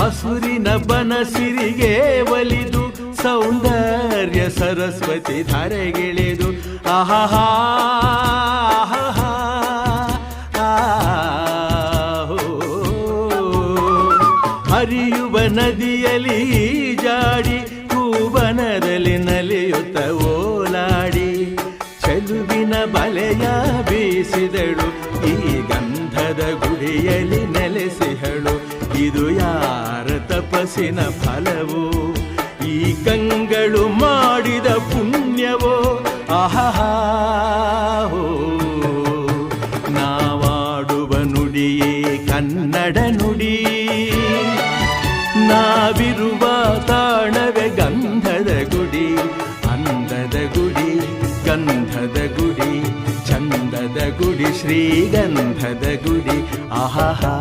ಹಸುರಿನ ಬನಸಿರಿಗೆ ಒಲಿದು ಸೌಂದರ್ಯ ಸರಸ್ವತಿ ಧರೆಗಿಳಿದು ಆಹಾ ಹರಿಯುವ ನದಿಯಲ್ಲಿ ಜಾಡಿ ಹೂವನದಲ್ಲಿ ನಲಿಯುತ್ತ ಓಲಾಡಿ ಚೆಲುವಿನ ಬಲೆಯ ಬೀಸಿದಳು ಈ ಗಂಧದ ಗುಡಿಯಲ್ಲಿ ನೆಲೆಸಿಹಳು. ಇದು ಯಾರ ತಪಸ್ಸಿನ ಫಲವೋ, ಈ ಕಂಗಳು ಮಾಡಿದ ಪುಣ್ಯವೋ ಆಹಾ. ನಾವಾಡುವ ನುಡಿಯೇ ಕನ್ನಡ ನುಡಿ, ನಾವಿರುವ ತಾಣವೇ ಗಂಧದ ಗುಡಿ. ಅಂದದ ಗುಡಿ, ಗಂಧದ ಗುಡಿ, ಚಂದದ ಗುಡಿ, ಶ್ರೀಗಂಧದ ಗುಡಿ ಆಹಾ.